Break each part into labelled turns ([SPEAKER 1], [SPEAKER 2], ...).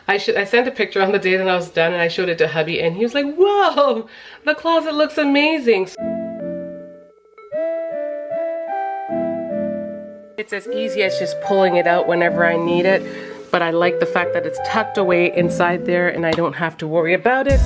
[SPEAKER 1] I sent a picture on the day that I was done and I showed it to hubby and he was like, whoa, the closet looks amazing. It's as easy as just pulling it out whenever I need it, but I like the fact that it's tucked away inside there and I don't have to worry about it.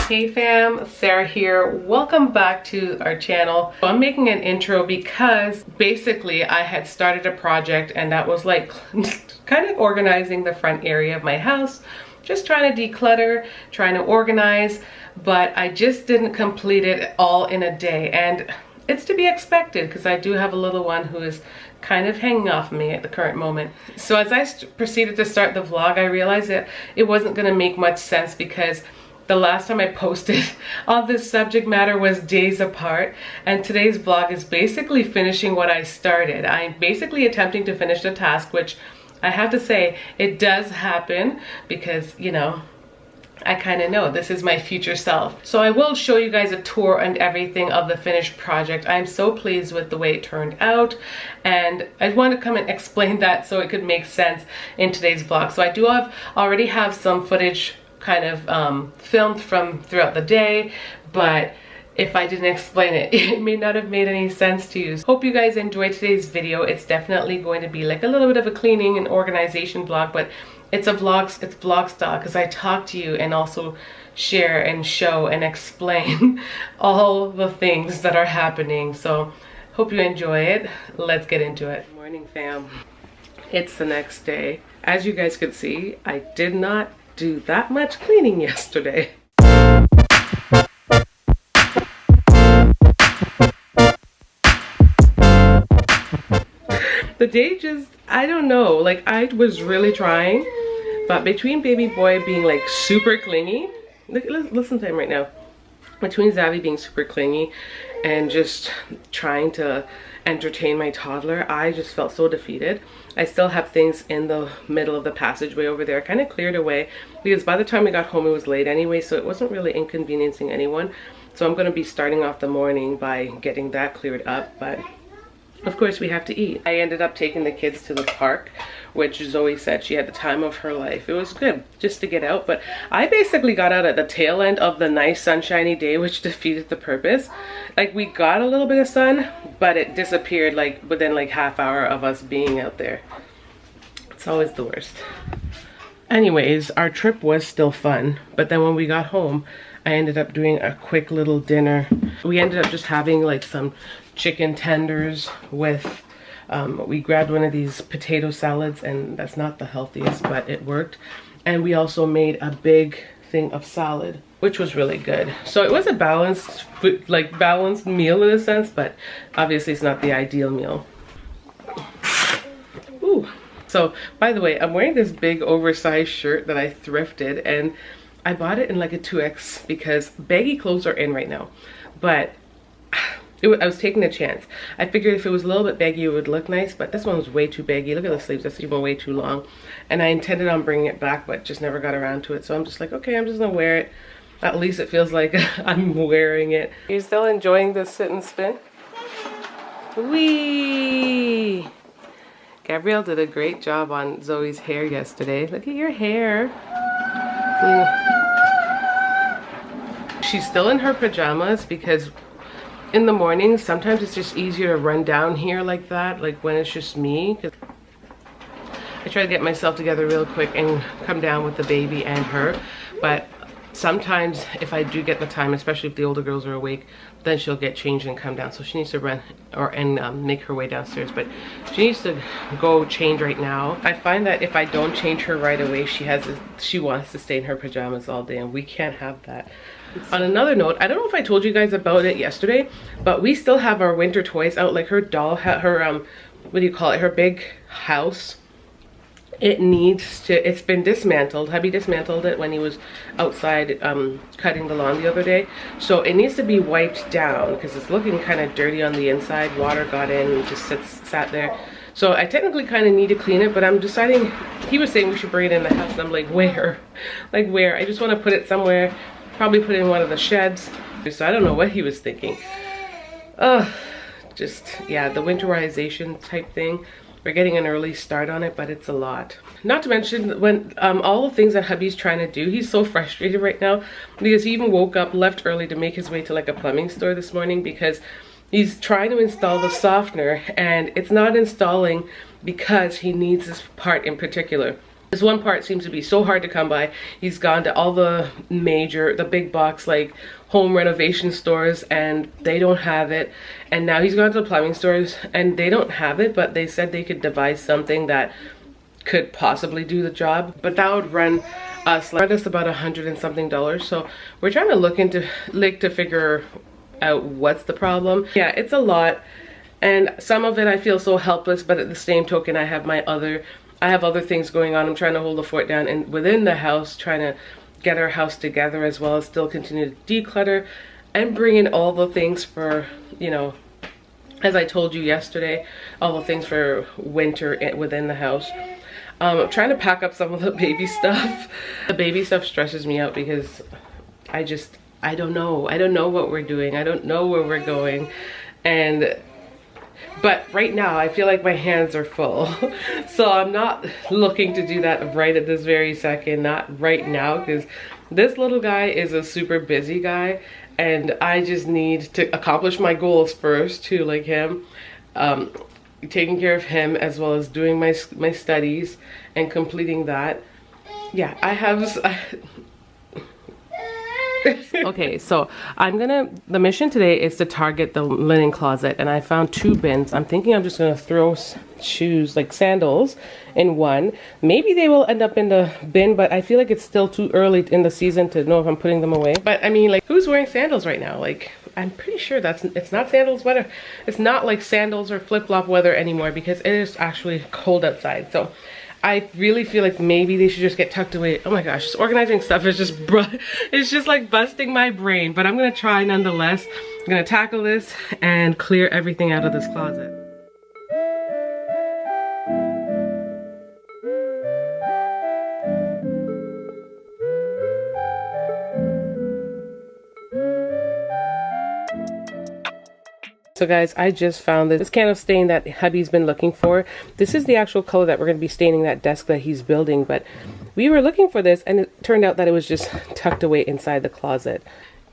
[SPEAKER 1] Hey fam, Sarah here. Welcome back to our channel. I'm making an intro because basically I had started a project and that was like kind of organizing the front area of my house, just trying to declutter, trying to organize, but I just didn't complete it all in a day, and it's to be expected because I do have a little one who is kind of hanging off me at the current moment. So as I proceeded to start the vlog, I realized that it wasn't going to make much sense because the last time I posted on this subject matter was days apart, and today's vlog is basically finishing what I started. I'm basically attempting to finish the task, which I have to say, it does happen because, you know, I kind of know this is my future self. So I will show you guys a tour and everything of the finished project. I'm so pleased with the way it turned out, and I want to come and explain that so it could make sense in today's vlog. So I do already have some footage kind of filmed from throughout the day, but if I didn't explain it, it may not have made any sense to you. Hope you guys enjoyed today's video. It's definitely going to be like a little bit of a cleaning and organization vlog, but it's vlog style because I talk to you and also share and show and explain all the things that are happening. So hope you enjoy it. Let's get into it. Good morning fam. It's the next day. As you guys could see, I did not do that much cleaning yesterday. The day just, I don't know, like I was really trying, but between baby boy being like super clingy, listen to him right now, between Zavi being super clingy and just trying to entertain my toddler, I just felt so defeated. I still have things in the middle of the passageway over there kind of cleared away because by the time we got home it was late anyway, so it wasn't really inconveniencing anyone. So I'm going to be starting off the morning by getting that cleared up, but of course we have to eat. I ended up taking the kids to the park, which Zoe said she had the time of her life. It was good just to get out, but I basically got out at the tail end of the nice sunshiny day, which defeated the purpose. Like we got a little bit of sun, but it disappeared like within like half hour of us being out there. It's always the worst. Anyways, our trip was still fun, but then when we got home, I ended up doing a quick little dinner. We ended up just having like some chicken tenders with, we grabbed one of these potato salads, and that's not the healthiest, but it worked. And we also made a big thing of salad, which was really good. So it was a balanced meal in a sense, but obviously it's not the ideal meal. Ooh. So by the way, I'm wearing this big oversized shirt that I thrifted, and I bought it in like a 2X because baggy clothes are in right now, but I was taking a chance. I figured if it was a little bit baggy it would look nice, but this one was way too baggy. Look at the sleeves, that's even way too long. And I intended on bringing it back, but just never got around to it. So I'm just like, okay, I'm just gonna wear it. At least it feels like I'm wearing it. Are you still enjoying this sit and spin? Whee! Gabrielle did a great job on Zoe's hair yesterday. Look at your hair. She's still in her pajamas because in the morning sometimes it's just easier to run down here like that, like when it's just me. I try to get myself together real quick and come down with the baby and her, but sometimes if I do get the time, especially if the older girls are awake, then she'll get changed and come down. So she needs to run and make her way downstairs, but she needs to go change right now. I find that if I don't change her right away, she wants to stay in her pajamas all day, and we can't have that. On another note, I don't know if I told you guys about it yesterday, but we still have our winter toys out. Like her doll, her what do you call it, her big house It needs to, it's been dismantled. Hubby dismantled it when he was outside cutting the lawn the other day. So it needs to be wiped down because it's looking kind of dirty on the inside. Water got in and just sat there. So I technically kind of need to clean it, but I'm deciding, he was saying we should bring it in the house, and I'm like, where? Like where? I just want to put it somewhere, probably put it in one of the sheds. So I don't know what he was thinking. Just, yeah, the winterization type thing. We're getting an early start on it, but it's a lot. Not to mention when all the things that hubby's trying to do, he's so frustrated right now because he even woke up, left early to make his way to like a plumbing store this morning because he's trying to install the softener and it's not installing because he needs this part in particular. This one part seems to be so hard to come by. He's gone to all the big box like home renovation stores and they don't have it. And now he's gone to the plumbing stores and they don't have it, but they said they could devise something that could possibly do the job. But that would run us about $100 and something. So we're trying to look into to figure out what's the problem. Yeah, it's a lot. And some of it I feel so helpless, but at the same token I have other things going on. I'm trying to hold the fort down and within the house, trying to get our house together as well as still continue to declutter and bring in all the things for, you know, as I told you yesterday, all the things for winter within the house. I'm trying to pack up some of the baby stuff. The baby stuff stresses me out because I don't know. I don't know what we're doing. I don't know where we're going. But right now I feel like my hands are full. So I'm not looking to do that right at this very second, not right now, because this little guy is a super busy guy and I just need to accomplish my goals first too, like him. Taking care of him as well as doing my studies and completing that. Yeah, okay, so the mission today is to target the linen closet and I found 2 bins. I'm thinking I'm just gonna throw shoes like sandals in one. Maybe they will end up in the bin, but I feel like it's still too early in the season to know if I'm putting them away. But I mean, like, who's wearing sandals right now? Like, I'm pretty sure it's not sandals weather. It's not like sandals or flip-flop weather anymore because it is actually cold outside. So I really feel like maybe they should just get tucked away. Oh my gosh, just organizing stuff is it's just like busting my brain, but I'm gonna try nonetheless. I'm gonna tackle this and clear everything out of this closet. So guys, I just found this can of stain that hubby's been looking for. This is the actual color that we're going to be staining that desk that he's building, but we were looking for this and it turned out that it was just tucked away inside the closet.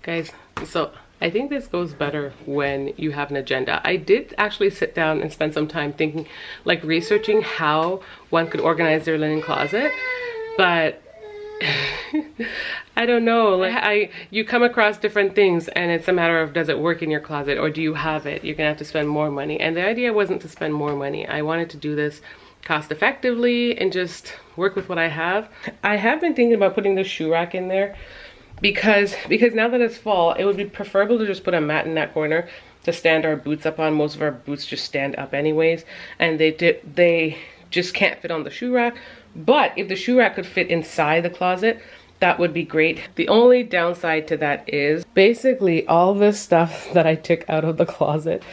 [SPEAKER 1] Guys, so I think this goes better when you have an agenda. I did actually sit down and spend some time thinking, like researching how one could organize their linen closet, but I don't know, like you come across different things and it's a matter of, does it work in your closet or do you have it? You're gonna have to spend more money, and the idea wasn't to spend more money. I wanted to do this cost effectively and just work with what I have. I have been thinking about putting the shoe rack in there because now that it's fall, it would be preferable to just put a mat in that corner to stand our boots up on. Most of our boots just stand up anyways, and they just can't fit on the shoe rack. But if the shoe rack could fit inside the closet, that would be great. The only downside to that is basically all this stuff that I took out of the closet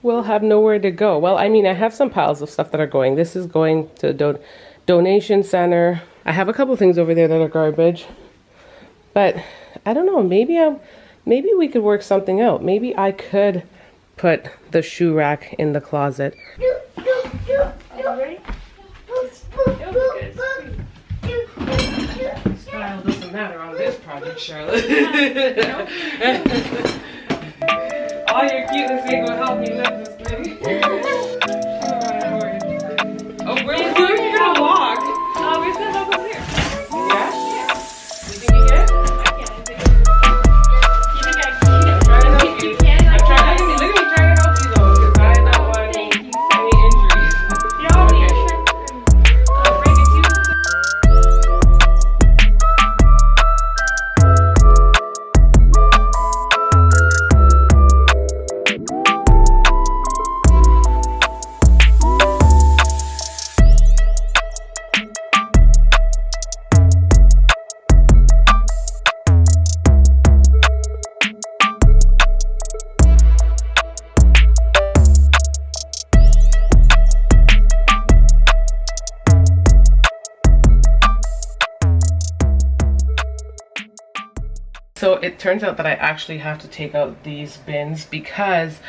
[SPEAKER 1] will have nowhere to go. Well, I mean, I have some piles of stuff that are going. This is going to the donation center. I have a couple things over there that are garbage. But I don't know, maybe we could work something out. Maybe I could put the shoe rack in the closet. Style doesn't matter on this project, Charlotte. All your cuteness ain't gonna help me lift this thing. Oh, where are you gonna walk? Oh, we're gonna walk over here. Yeah? Yeah. You think you can? I can. You think I can? I'm trying to help you. You can? I'm trying to. Look at me trying to help you though, because I don't want any injuries. You're all okay. So it turns out that I actually have to take out these bins because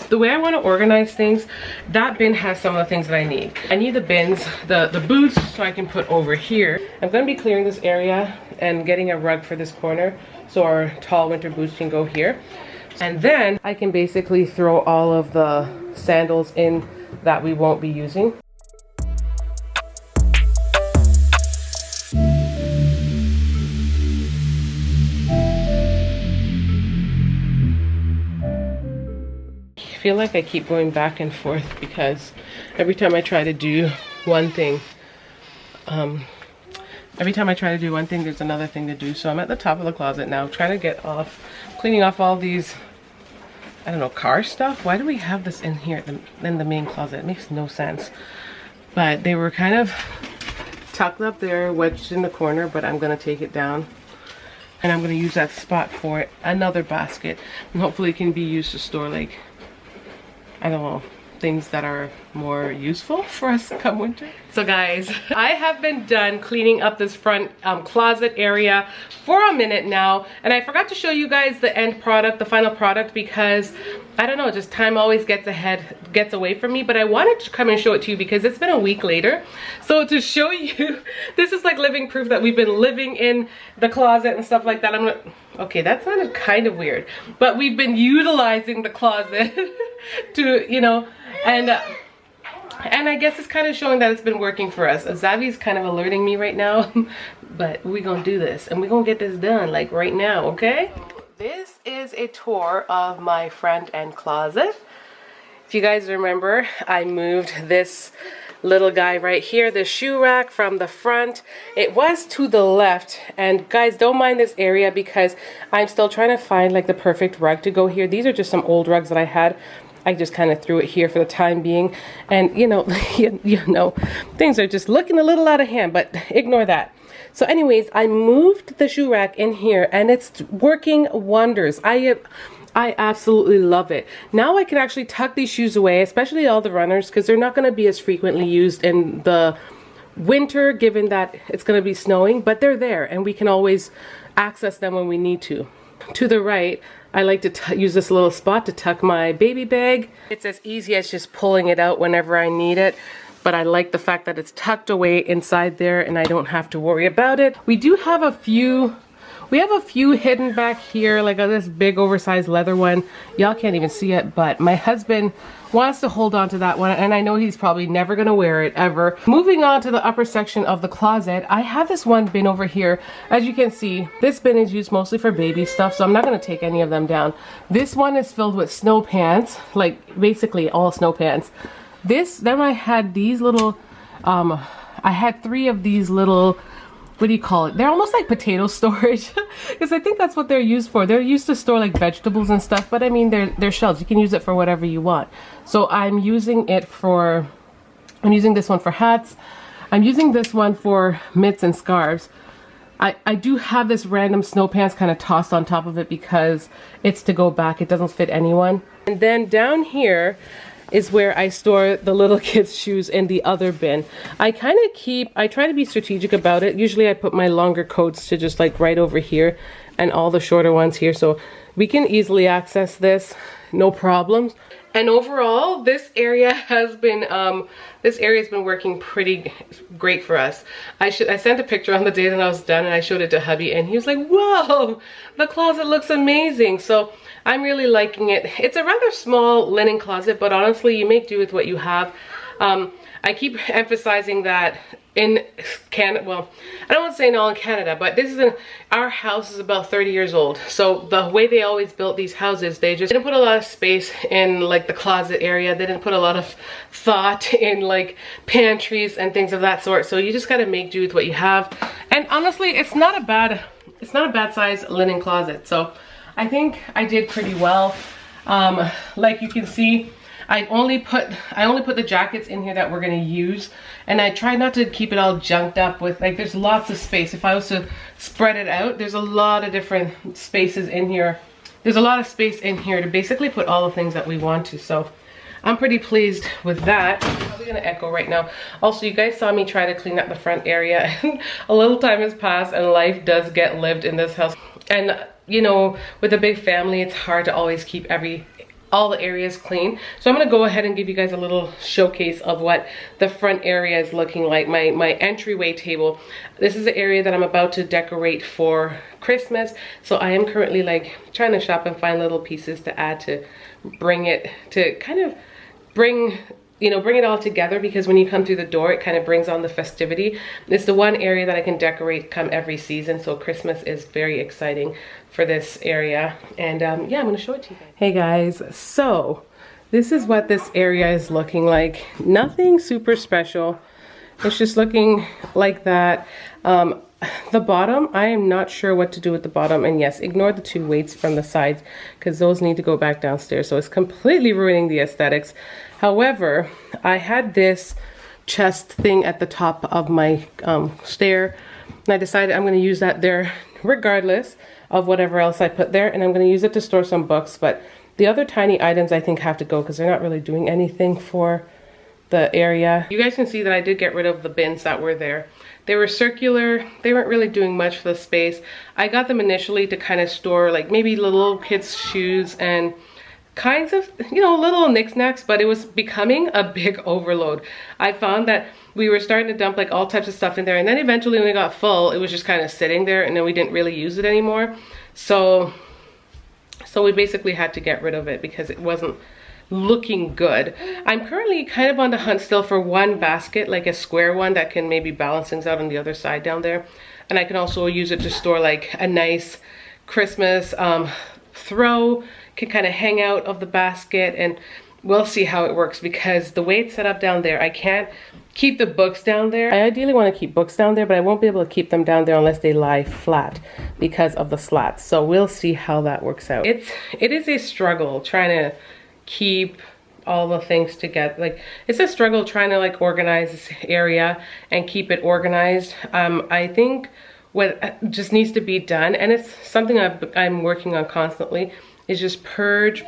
[SPEAKER 1] the way I want to organize things, that bin has some of the things that I need. I need the bins, the boots, so I can put over here. I'm going to be clearing this area and getting a rug for this corner so our tall winter boots can go here. And then I can basically throw all of the sandals in that we won't be using. I feel like I keep going back and forth because every time I try to do one thing, there's another thing to do. So I'm at the top of the closet now, trying to get off, cleaning off all these, I don't know, car stuff. Why do we have this in here in the main closet? It makes no sense. But they were kind of tucked up there, wedged in the corner, but I'm gonna take it down. And I'm gonna use that spot for another basket. And hopefully it can be used to store, like, I don't know, things that are more useful for us come winter. So guys, I have been done cleaning up this front closet area for a minute now, and I forgot to show you guys the end product, the final product, because I don't know, just time always gets away from me. But I wanted to come and show it to you because it's been a week later. So to show you, this is like living proof that we've been living in the closet and stuff like that. Okay, that sounded kind of weird, but we've been utilizing the closet to, you know, and I guess it's kind of showing that it's been working for us. Zavi's kind of alerting me right now, but we're gonna do this and we're gonna get this done like right now, okay? This is a tour of my front end closet. If you guys remember, I moved this little guy right here, the shoe rack, from the front. It was to the left, and guys, don't mind this area because I'm still trying to find like the perfect rug to go here. These are just some old rugs that I had. I just kind of threw it here for the time being, and you know, you know, things are just looking a little out of hand, but ignore that. So anyways, I moved the shoe rack in here and it's working wonders. I absolutely love it. Now I can actually tuck these shoes away, especially all the runners, because they're not going to be as frequently used in the winter, given that it's going to be snowing, but they're there and we can always access them when we need to. To the right, I like to use this little spot to tuck my baby bag. It's as easy as just pulling it out whenever I need it, but I like the fact that it's tucked away inside there and I don't have to worry about it. We do have a few hidden back here, like this big oversized leather one. Y'all can't even see it, but my husband wants to hold on to that one, and I know he's probably never gonna wear it ever. Moving on to the upper section of the closet, I have this one bin over here. As you can see, this bin is used mostly for baby stuff, so I'm not gonna take any of them down. This one is filled with snow pants, like basically all snow pants. Then I had these little, I had 3 of these little, what do you call it? They're almost like potato storage, because I think that's what they're used for. They're used to store like vegetables and stuff, but I mean, they're shelves. You can use it for whatever you want. So I'm using this one for hats. I'm using this one for mitts and scarves. I do have this random snow pants kind of tossed on top of it because it's to go back. It doesn't fit anyone. And then down here is where I store the little kids' shoes in the other bin. I try to be strategic about it. Usually I put my longer coats to just like right over here and all the shorter ones here, so we can easily access this, no problems. And overall, this area has been working pretty great for us. I sent a picture on the day that I was done and I showed it to hubby and he was like, whoa, the closet looks amazing. So I'm really liking it. It's a rather small linen closet, but honestly, you make do with what you have. I keep emphasizing that in Canada, well, I don't want to say in all in Canada, but our house is about 30 years old. So the way they always built these houses, they just didn't put a lot of space in like the closet area. They didn't put a lot of thought in like pantries and things of that sort. So you just got to make do with what you have. And honestly, it's not a bad size linen closet. So I think I did pretty well. Like you can see, I only put the jackets in here that we're gonna use, and I try not to keep it all junked up with, like, there's lots of space. If I was to spread it out, there's a lot of different spaces in here. There's a lot of space in here to basically put all the things that we want to. So I'm pretty pleased with that. I'm probably gonna echo right now. Also, you guys saw me try to clean up the front area and a little time has passed and life does get lived in this house. And you know, with a big family, it's hard to always keep all the areas clean. So I'm gonna go ahead and give you guys a little showcase of what the front area is looking like. My entryway table. This is the area that I'm about to decorate for Christmas. So I am currently like trying to shop and find little pieces to add to bring it, to kind of bring it all together, because when you come through the door, it kind of brings on the festivity. It's the one area that I can decorate come every season. So Christmas is very exciting for this area. And yeah, I'm gonna show it to you guys. Hey guys, so this is what this area is looking like. Nothing super special. It's just looking like that. The bottom, I am not sure what to do with the bottom. And yes, ignore the two weights from the sides because those need to go back downstairs. So it's completely ruining the aesthetics. However, I had this chest thing at the top of my stair. And I decided I'm going to use that there regardless of whatever else I put there. And I'm going to use it to store some books. But the other tiny items I think have to go because they're not really doing anything for the area. You guys can see that I did get rid of the bins that were there. They were circular. They weren't really doing much for the space. I got them initially to kind of store like maybe little kids' shoes and kinds of, you know, little knickknacks, but it was becoming a big overload. I found that we were starting to dump like all types of stuff in there, and then eventually when it got full, it was just kind of sitting there, and then we didn't really use it anymore. So we basically had to get rid of it because it wasn't looking good. I'm currently kind of on the hunt still for one basket, like a square one that can maybe balance things out on the other side down there. And I can also use it to store like a nice Christmas throw, can kind of hang out of the basket, and we'll see how it works because the way it's set up down there, I can't keep the books down there. I ideally want to keep books down there, but I won't be able to keep them down there unless they lie flat because of the slats. So we'll see how that works out. It is a struggle trying to keep all the things together. Like, it's a struggle trying to like organize this area and keep it organized. I think what just needs to be done, and it's something I'm working on constantly, is just purge.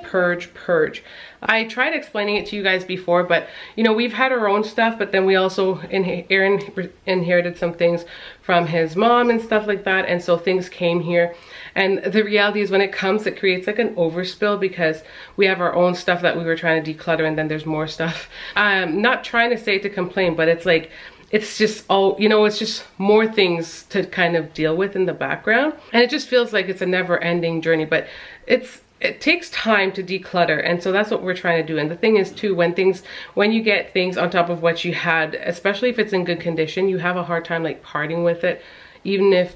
[SPEAKER 1] I tried explaining it to you guys before, but you know, we've had our own stuff, but then we also, Aaron inherited some things from his mom and stuff like that, and so things came here. And the reality is when it comes, it creates like an overspill because we have our own stuff that we were trying to declutter, and then there's more stuff. I'm not trying to say to complain, but it's like, it's just all, you know, it's just more things to kind of deal with in the background. And it just feels like it's a never ending journey, but it takes time to declutter, and so that's what we're trying to do. And the thing is too, when you get things on top of what you had, especially if it's in good condition, you have a hard time like parting with it, even if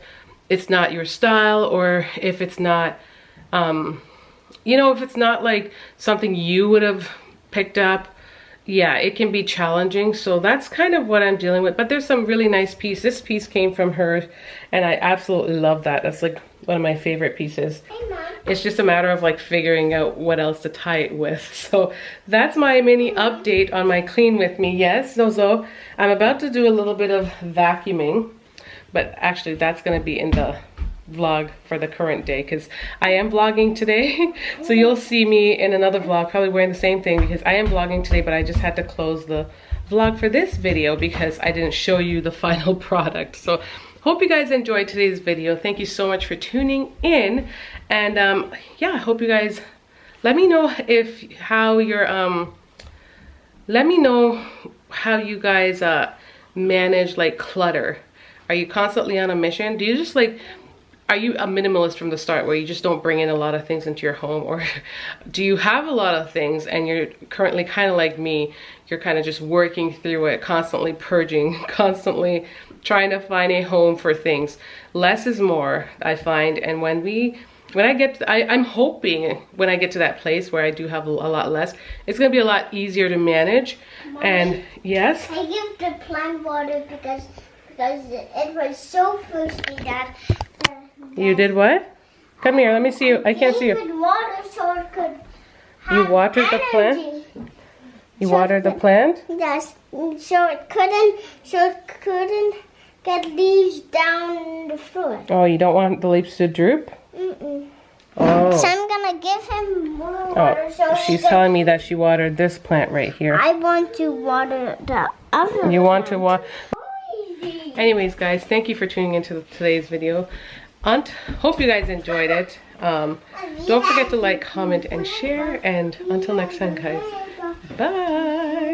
[SPEAKER 1] it's not your style, or if it's not you know, if it's not like something you would have picked up. Yeah, it can be challenging. So that's kind of what I'm dealing with. But there's some really nice piece. This piece came from her, and I absolutely love that. That's like one of my favorite pieces.
[SPEAKER 2] Hey, Mom.
[SPEAKER 1] It's just a matter of like figuring out what else to tie it with. So that's my mini update on my clean with me. Yes, Zozo, I'm about to do a little bit of vacuuming, but actually that's going to be in the vlog for the current day because I am vlogging today. So you'll see me in another vlog probably wearing the same thing because I am vlogging today, but I just had to close the vlog for this video because I didn't show you the final product. So hope you guys enjoyed today's video. Thank you so much for tuning in, and yeah, I hope you guys let me know how you guys manage like clutter. Are you constantly on a mission? Do you just like, are you a minimalist from the start where you just don't bring in a lot of things into your home? Or do you have a lot of things and you're currently kind of like me, you're kind of just working through it, constantly purging, constantly trying to find a home for things? Less is more, I find. And I'm hoping when I get to that place where I do have a lot less, it's gonna be a lot easier to manage.
[SPEAKER 2] Mommy,
[SPEAKER 1] and yes?
[SPEAKER 2] I give the plant water because it was so thirsty that
[SPEAKER 1] You did what? Come here, let me see you. I can't see you.
[SPEAKER 2] Water so it could have
[SPEAKER 1] You watered the plant? You watered the plant?
[SPEAKER 2] Yes. So it couldn't get leaves down the floor.
[SPEAKER 1] Oh, you don't want the leaves to droop?
[SPEAKER 2] Mm-mm.
[SPEAKER 1] Oh.
[SPEAKER 2] So I'm gonna give him more water.
[SPEAKER 1] Oh, she's telling me that she watered this plant right here.
[SPEAKER 2] I want to water the other.
[SPEAKER 1] You want to water? Anyways, guys, thank you for tuning into today's video. Hope you guys enjoyed it. Don't forget to like, comment, and share. And until next time, guys. Bye.